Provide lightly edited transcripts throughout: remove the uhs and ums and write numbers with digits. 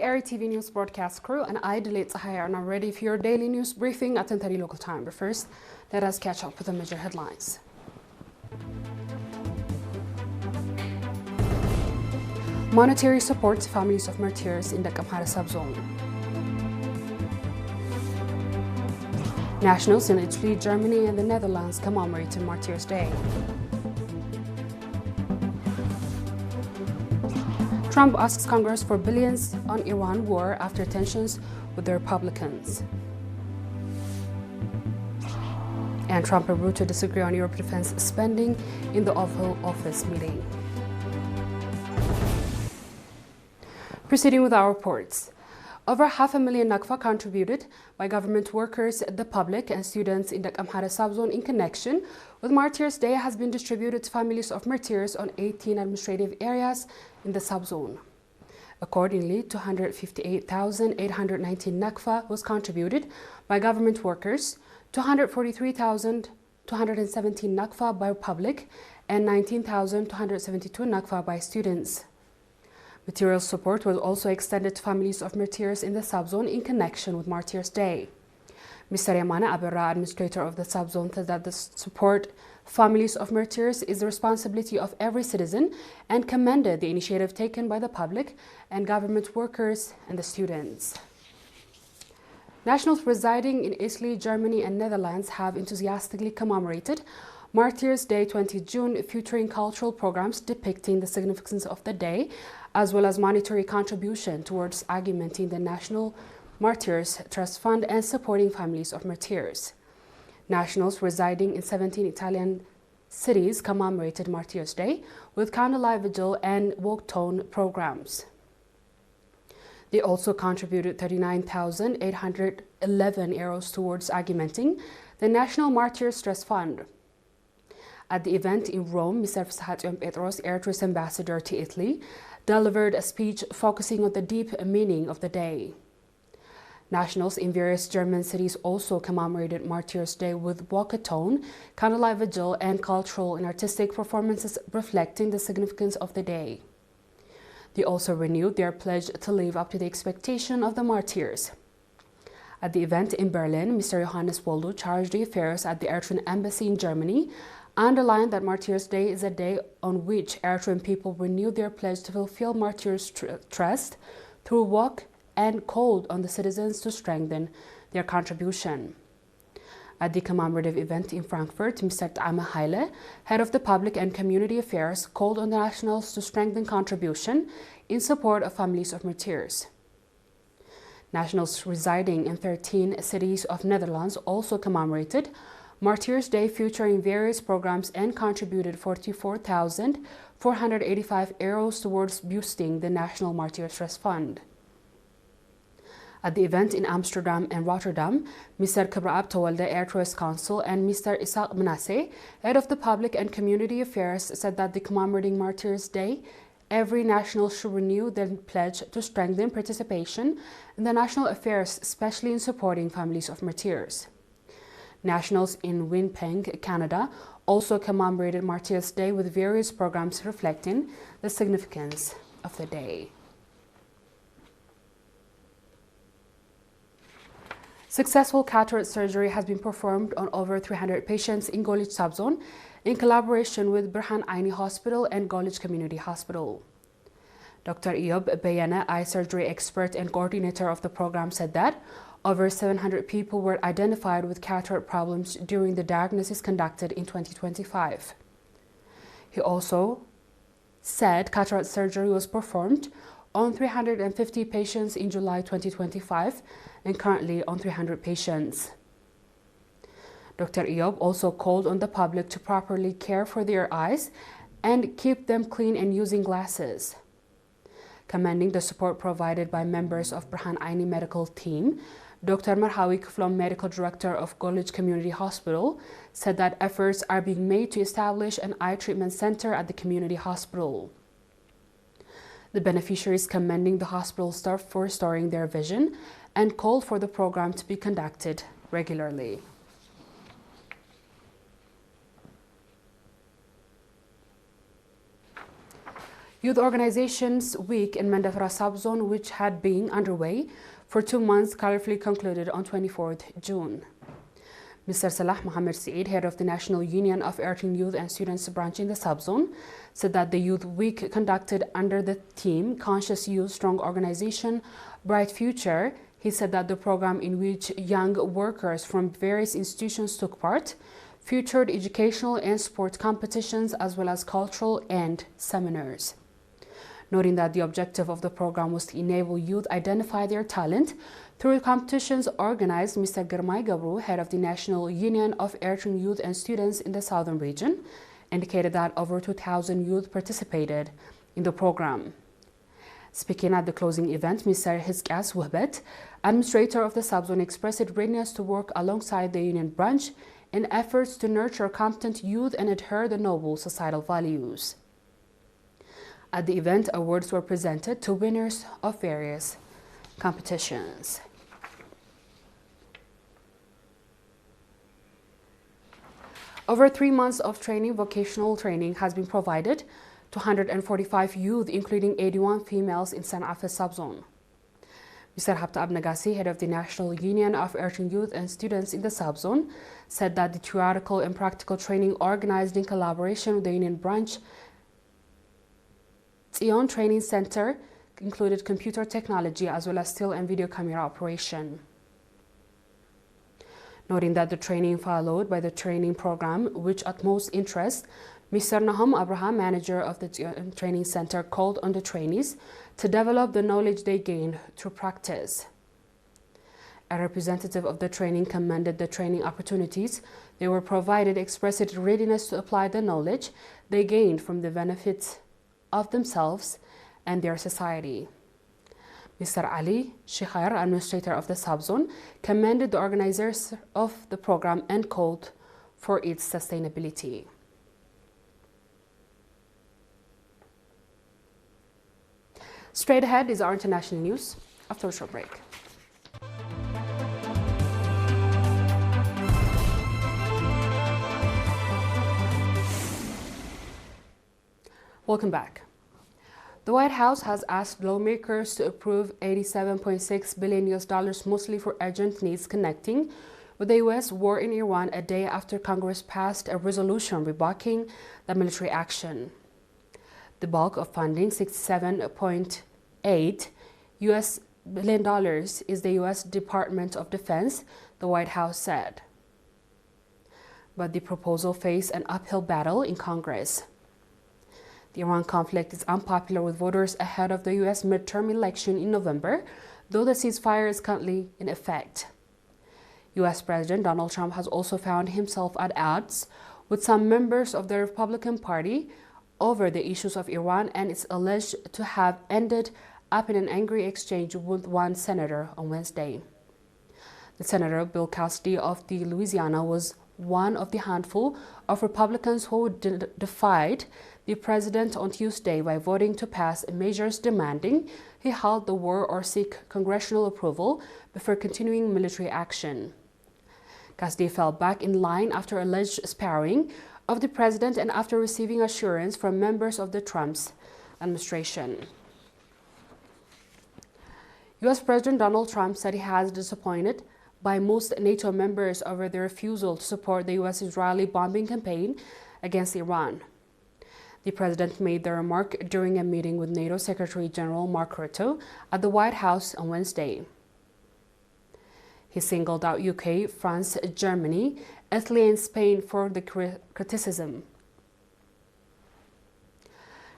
ERi-TV news broadcast crew and I, Delayed Sahaya, are now ready for your daily news briefing at 10:30 local time. But first, let us catch up with the major headlines. Monetary support to families of martyrs in the Amhara subzone. Nationals in Italy, Germany and the Netherlands commemorated Martyrs' Day. Trump asks Congress for billions on Iran war after tensions with the Republicans. And Trump and Ruto disagree on Europe defense spending in the Oval Office meeting. Proceeding with our reports. Over 500,000 Nakfa contributed by government workers, the public and students in the Amhara subzone in connection with Martyrs' Day has been distributed to families of martyrs on 18 administrative areas in the subzone. Accordingly, 258,819 Nakfa was contributed by government workers, 243,217 Nakfa by public, and 19,272 Nakfa by students. Material support was also extended to families of martyrs in the subzone in connection with Martyrs' Day. Mr. Yamana Abera, administrator of the subzone, said that the support families of martyrs is the responsibility of every citizen and commended the initiative taken by the public and government workers and the students. Nationals residing in Italy, Germany and Netherlands have enthusiastically commemorated Martyrs' Day 20 June, featuring cultural programs depicting the significance of the day, as well as monetary contribution towards augmenting the National Martyrs Trust Fund and supporting families of martyrs. Nationals residing in 17 Italian cities commemorated Martyrs' Day with candlelight vigil and walk-tone programs. They also contributed 39,811 euros towards augmenting the National Martyrs Trust Fund. At the event in Rome, Mr. Fsahatyon Petros, Eritrea's ambassador to Italy, delivered a speech focusing on the deep meaning of the day. Nationals in various German cities also commemorated Martyrs' Day with walkathon, candlelight vigil, and cultural and artistic performances reflecting the significance of the day. They also renewed their pledge to live up to the expectation of the martyrs. At the event in Berlin, Mr. Johannes Woldu, chargé d'affaires at the Eritrean embassy in Germany, underlined that Martyrs' Day is a day on which Eritrean people renew their pledge to fulfill martyrs' trust through work and called on the citizens to strengthen their contribution. At the commemorative event in Frankfurt, Mr. Ta'ama Haile, head of the Public and Community Affairs, called on the nationals to strengthen contribution in support of families of martyrs. Nationals residing in 13 cities of Netherlands also commemorated Martyrs' Day, featuring various programs, and contributed 44,485 euros towards boosting the National Martyrs Trust Fund. At the event in Amsterdam and Rotterdam, Mr. Kibraab Tawalde, Eritrea's consul, and Mr. Isaac Manasseh, head of the Public and Community Affairs, said that the commemorating Martyrs' Day, every national should renew their pledge to strengthen participation in the national affairs, especially in supporting families of martyrs. Nationals in Winnipeg, Canada, also commemorated Martyrs' Day with various programs reflecting the significance of the day. Successful cataract surgery has been performed on over 300 patients in Golij subzone in collaboration with Burhan Aini Hospital and Golij Community Hospital. Dr. Eyob Bayana, eye surgery expert and coordinator of the program, said that over 700 people were identified with cataract problems during the diagnosis conducted in 2025. He also said cataract surgery was performed on 350 patients in July 2025 and currently on 300 patients. Dr. Eyob also called on the public to properly care for their eyes and keep them clean and using glasses. Commending the support provided by members of Burhan Aini medical team, Dr. Marhawi Kuflom, medical director of Golij Community Hospital, said that efforts are being made to establish an eye treatment center at the community hospital. The beneficiaries commending the hospital staff for restoring their vision and called for the program to be conducted regularly. Youth Organizations Week in Mandafara subzone, which had been underway for 2 months, colorfully concluded on 24th June. Mr. Salah Mohammed Saeed, head of the National Union of Eritrean Youth and Students branch in the subzone, said that the Youth Week conducted under the theme Conscious Youth, Strong Organization, Bright Future. He said that the program, in which young workers from various institutions took part, featured educational and sport competitions as well as cultural and seminars. Noting that the objective of the program was to enable youth identify their talent through competitions organized, Mr. Girmay Gabru, head of the National Union of Eritrean Youth and Students in the Southern region, indicated that over 2,000 youth participated in the program. Speaking at the closing event, Mr. Hizkias Wahbet, administrator of the subzone, expressed readiness to work alongside the union branch in efforts to nurture competent youth and adhere to noble societal values. At the event, awards were presented to winners of various competitions. Over 3 months of training, vocational training, has been provided to 145 youth, including 81 females in San Afes subzone. Mr. Habta Abnagasi, head of the National Union of Eritrean Youth and Students in the subzone, said that the theoretical and practical training organized in collaboration with the union branch Tzion Training Center included computer technology as well as still and video camera operation. Noting that the training followed by the training program, which at most interest, Mr. Nahum Abraham, manager of the Tzion Training Center, called on the trainees to develop the knowledge they gained through practice. A representative of the training commended the training opportunities they were provided, expressed readiness to apply the knowledge they gained from the benefits of themselves and their society. Mr. Ali Shikhair, administrator of the subzone, commended the organizers of the program and called for its sustainability. Straight ahead is our international news after a short break. Welcome back. The White House has asked lawmakers to approve $87.6 billion mostly for urgent needs connecting with the U.S. war in Iran, a day after Congress passed a resolution rebuking the military action. The bulk of funding, $67.8 billion, is the U.S. Department of Defense, the White House said. But the proposal faced an uphill battle in Congress. The Iran conflict is unpopular with voters ahead of the U.S. midterm election in November, though the ceasefire is currently in effect. U.S. President Donald Trump has also found himself at odds with some members of the Republican Party over the issues of Iran, and it's alleged to have ended up in an angry exchange with one senator on Wednesday. The Senator Bill Cassidy of the Louisiana was one of the handful of Republicans who defied the president on Tuesday by voting to pass measures demanding he halt the war or seek congressional approval before continuing military action. Cassidy fell back in line after alleged sparring of the president and after receiving assurance from members of the Trump's administration. U.S. President Donald Trump said he has disappointed by most NATO members over their refusal to support the U.S.-Israeli bombing campaign against Iran. The president made the remark during a meeting with NATO Secretary General Mark Rutte at the White House on Wednesday. He singled out UK, France, Germany, Italy, and Spain for the criticism.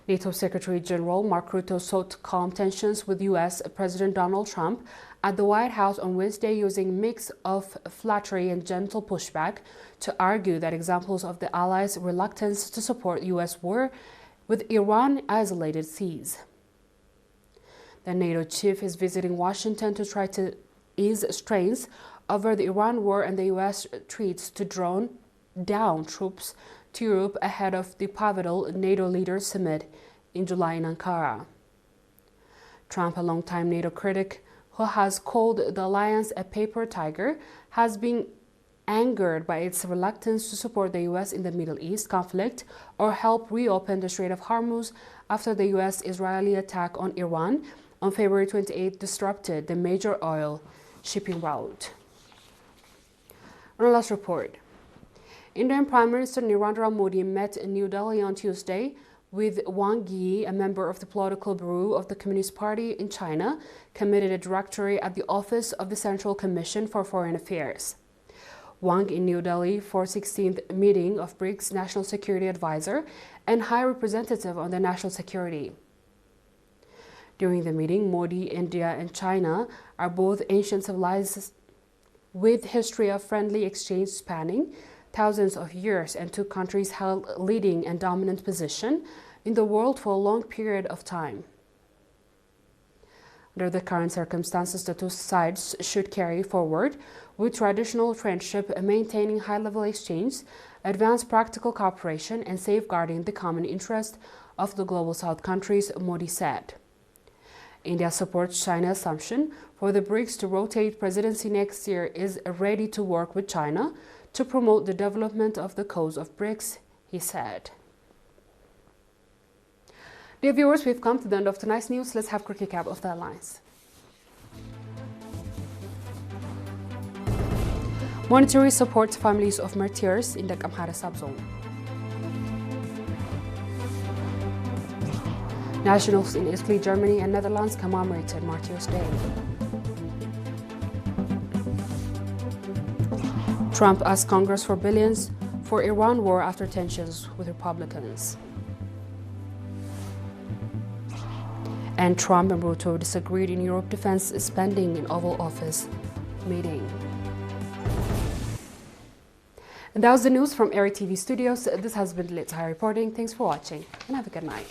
NATO Secretary General Mark Rutte sought to calm tensions with U.S. President Donald Trump at the White House on Wednesday, using a mix of flattery and gentle pushback to argue that examples of the allies' reluctance to support U.S. war with Iran isolated seas. The NATO chief is visiting Washington to try to ease strains over the Iran war, and the U.S. treats to drone down troops to Europe ahead of the pivotal NATO leaders summit in July in Ankara. Trump, a longtime NATO critic who has called the alliance a paper tiger, has been angered by its reluctance to support the U.S. in the Middle East conflict or help reopen the Strait of Hormuz after the U.S.-Israeli attack on Iran on February 28 disrupted the major oil shipping route. On our last report, Indian Prime Minister Narendra Modi met in New Delhi on Tuesday with Wang Yi, a member of the Political Bureau of the Communist Party in China, committed a directory at the office of the Central Commission for Foreign Affairs. Wang in New Delhi for 16th meeting of BRICS National Security Advisor and High Representative on the National Security. During the meeting, Modi, India and China are both ancient civilizations with history of friendly exchange spanning thousands of years, and two countries held a leading and dominant position in the world for a long period of time. Under the current circumstances, the two sides should carry forward with traditional friendship, maintaining high-level exchange, advance practical cooperation, and safeguarding the common interest of the Global South countries, Modi said. India supports China's assumption for the BRICS to rotate presidency next year, is ready to work with China to promote the development of the cause of BRICS, he said. Dear viewers, we've come to the end of tonight's news. Let's have a quick recap of the headlines. Monetary support to families of martyrs in the Amhara subzone. Nationals in Italy, Germany and Netherlands commemorated Martyrs' Day. Trump asked Congress for billions for Iran war after tensions with Republicans. And Trump and Ruto disagreed in Europe defense spending in Oval Office meeting. And that was the news from ERi-TV studios. This has been ERi reporting. Thanks for watching and have a good night.